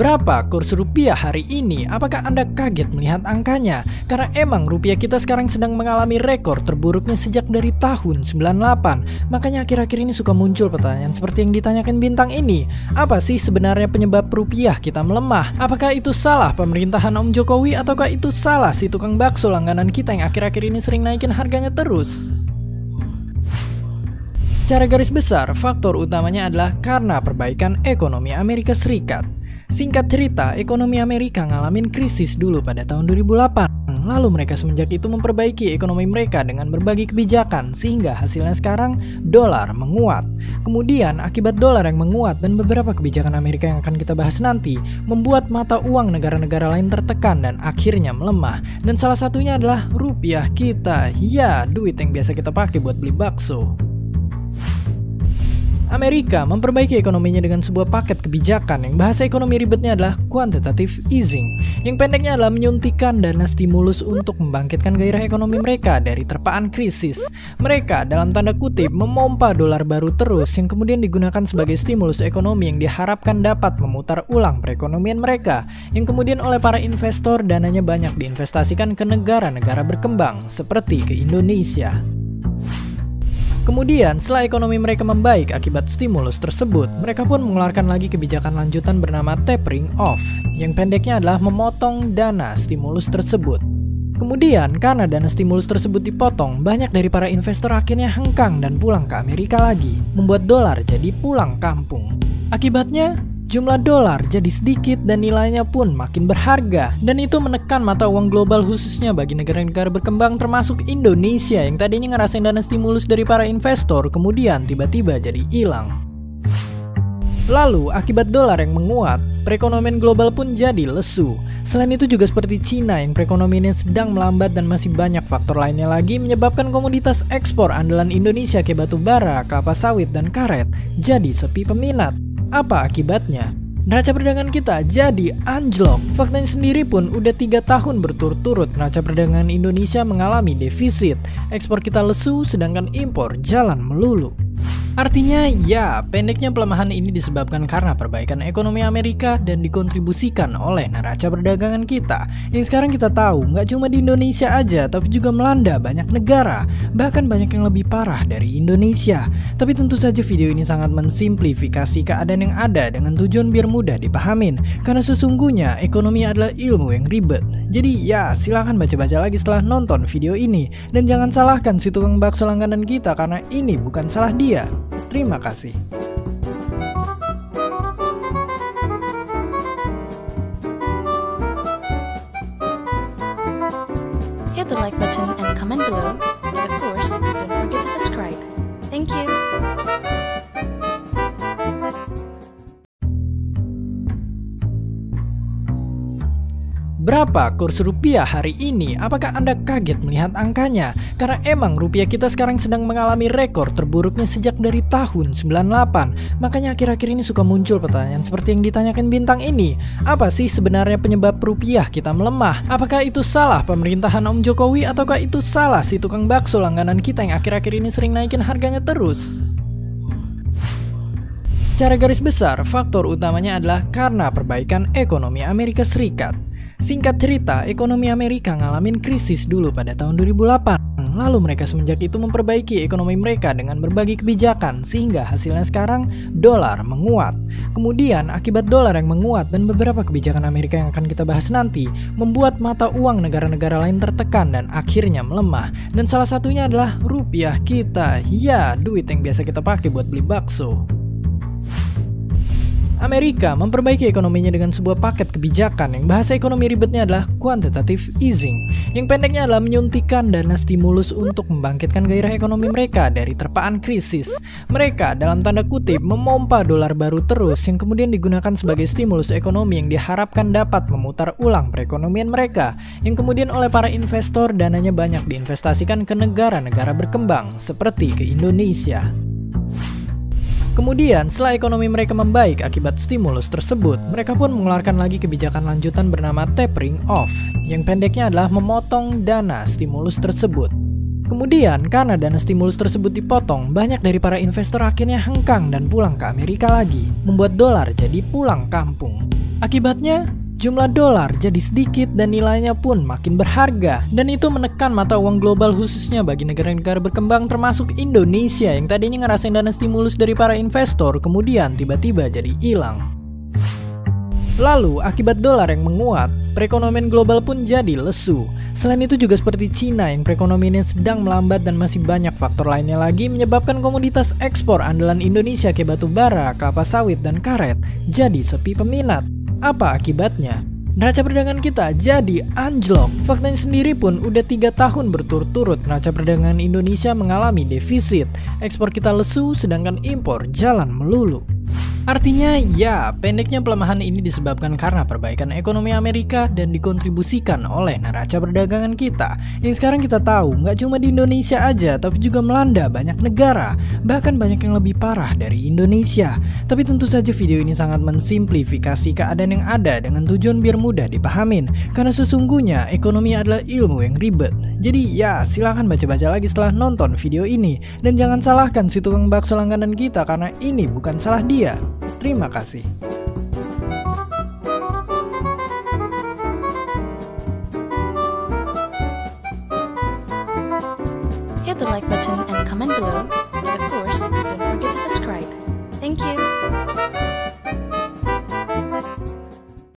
Berapa kurs rupiah hari ini? Apakah Anda kaget melihat angkanya? Karena emang rupiah kita sekarang sedang mengalami rekor terburuknya sejak dari tahun 98. Makanya akhir-akhir ini suka muncul pertanyaan seperti yang ditanyakan bintang ini. Apa sih sebenarnya penyebab rupiah kita melemah? Apakah itu salah pemerintahan Om Jokowi ataukah itu salah si tukang bakso langganan kita yang akhir-akhir ini sering naikin harganya terus? Secara garis besar, faktor utamanya adalah karena perbaikan ekonomi Amerika Serikat. Singkat cerita, ekonomi Amerika ngalamin krisis dulu pada tahun 2008. Lalu mereka semenjak itu memperbaiki ekonomi mereka dengan berbagai kebijakan sehingga hasilnya sekarang dolar menguat. Kemudian akibat dolar yang menguat dan beberapa kebijakan Amerika yang akan kita bahas nanti membuat mata uang negara-negara lain tertekan dan akhirnya melemah. Dan salah satunya adalah rupiah kita. Ya, duit yang biasa kita pakai buat beli bakso. Amerika memperbaiki ekonominya dengan sebuah paket kebijakan yang bahasa ekonomi ribetnya adalah quantitative easing, yang pendeknya adalah menyuntikkan dana stimulus untuk membangkitkan gairah ekonomi mereka dari terpaan krisis. Mereka dalam tanda kutip memompa dolar baru terus yang kemudian digunakan sebagai stimulus ekonomi yang diharapkan dapat memutar ulang perekonomian mereka, yang kemudian oleh para investor dananya banyak diinvestasikan ke negara-negara berkembang seperti ke Indonesia. Kemudian, setelah ekonomi mereka membaik akibat stimulus tersebut, mereka pun mengeluarkan lagi kebijakan lanjutan bernama tapering off, yang pendeknya adalah memotong dana stimulus tersebut. Kemudian, karena dana stimulus tersebut dipotong, banyak dari para investor akhirnya hengkang dan pulang ke Amerika lagi, membuat dolar jadi pulang kampung. Akibatnya, jumlah dolar jadi sedikit dan nilainya pun makin berharga. Dan itu menekan mata uang global khususnya bagi negara-negara berkembang termasuk Indonesia yang tadinya ngerasain dana stimulus dari para investor kemudian tiba-tiba jadi hilang. Lalu akibat dolar yang menguat, perekonomian global pun jadi lesu. Selain itu juga seperti Cina yang perekonomiannya sedang melambat dan masih banyak faktor lainnya lagi menyebabkan komoditas ekspor andalan Indonesia kayak batu bara, kelapa sawit, dan karet jadi sepi peminat. Apa akibatnya? Neraca perdagangan kita jadi anjlok. Faktanya sendiri pun udah 3 tahun berturut-turut neraca perdagangan Indonesia mengalami defisit. Ekspor kita lesu sedangkan impor jalan melulu. Artinya ya, pendeknya pelemahan ini disebabkan karena perbaikan ekonomi Amerika dan dikontribusikan oleh neraca perdagangan kita. Yang sekarang kita tahu nggak cuma di Indonesia aja, tapi juga melanda banyak negara. Bahkan banyak yang lebih parah dari Indonesia. Tapi tentu saja video ini sangat mensimplifikasi keadaan yang ada dengan tujuan biar mudah dipahamin. Karena sesungguhnya ekonomi adalah ilmu yang ribet. Jadi ya, silahkan baca-baca lagi setelah nonton video ini. Dan jangan salahkan si tukang bakso langganan kita karena ini bukan salah dia. Terima kasih. Hit the like button and comment below, and of course, don't forget to subscribe. Thank you. Berapa kurs rupiah hari ini? Apakah Anda kaget melihat angkanya? Karena emang rupiah kita sekarang sedang mengalami rekor terburuknya sejak dari tahun 98. Makanya akhir-akhir ini suka muncul pertanyaan seperti yang ditanyakan bintang ini. Apa sih sebenarnya penyebab rupiah kita melemah? Apakah itu salah pemerintahan Om Jokowi ataukah itu salah si tukang bakso langganan kita yang akhir-akhir ini sering naikin harganya terus? Secara garis besar, faktor utamanya adalah karena perbaikan ekonomi Amerika Serikat. Singkat cerita, ekonomi Amerika ngalamin krisis dulu pada tahun 2008. Lalu mereka semenjak itu memperbaiki ekonomi mereka dengan berbagai kebijakan sehingga hasilnya sekarang dolar menguat. Kemudian akibat dolar yang menguat dan beberapa kebijakan Amerika yang akan kita bahas nanti membuat mata uang negara-negara lain tertekan dan akhirnya melemah. Dan salah satunya adalah rupiah kita. Ya, duit yang biasa kita pakai buat beli bakso. Amerika memperbaiki ekonominya dengan sebuah paket kebijakan yang bahasa ekonomi ribetnya adalah quantitative easing, yang pendeknya adalah menyuntikkan dana stimulus untuk membangkitkan gairah ekonomi mereka dari terpaan krisis. Mereka dalam tanda kutip memompa dolar baru terus yang kemudian digunakan sebagai stimulus ekonomi yang diharapkan dapat memutar ulang perekonomian mereka, yang kemudian oleh para investor dananya banyak diinvestasikan ke negara-negara berkembang seperti ke Indonesia. Kemudian, setelah ekonomi mereka membaik akibat stimulus tersebut, mereka pun mengeluarkan lagi kebijakan lanjutan bernama tapering off, yang pendeknya adalah memotong dana stimulus tersebut. Kemudian, karena dana stimulus tersebut dipotong, banyak dari para investor akhirnya hengkang dan pulang ke Amerika lagi, membuat dolar jadi pulang kampung. Akibatnya, jumlah dolar jadi sedikit dan nilainya pun makin berharga. Dan itu menekan mata uang global khususnya bagi negara-negara berkembang termasuk Indonesia yang tadinya ngerasain dana stimulus dari para investor kemudian tiba-tiba jadi hilang. Lalu, akibat dolar yang menguat, perekonomian global pun jadi lesu. Selain itu juga seperti Cina yang perekonomiannya sedang melambat dan masih banyak faktor lainnya lagi menyebabkan komoditas ekspor andalan Indonesia kayak batu bara, kelapa sawit, dan karet jadi sepi peminat. Apa akibatnya? Neraca perdagangan kita jadi anjlok. Faktanya sendiri pun udah 3 tahun berturut-turut neraca perdagangan Indonesia mengalami defisit. Ekspor kita lesu sedangkan impor jalan melulu. Artinya ya, pendeknya pelemahan ini disebabkan karena perbaikan ekonomi Amerika dan dikontribusikan oleh neraca perdagangan kita. Yang sekarang kita tahu nggak cuma di Indonesia aja, tapi juga melanda banyak negara. Bahkan banyak yang lebih parah dari Indonesia. Tapi tentu saja video ini sangat mensimplifikasi keadaan yang ada dengan tujuan biar mudah dipahamin. Karena sesungguhnya ekonomi adalah ilmu yang ribet. Jadi ya, silahkan baca-baca lagi setelah nonton video ini. Dan jangan salahkan si tukang bakso langganan kita karena ini bukan salah dia. Terima kasih. Hit the like button and comment below. And of course, don't forget to subscribe. Thank you.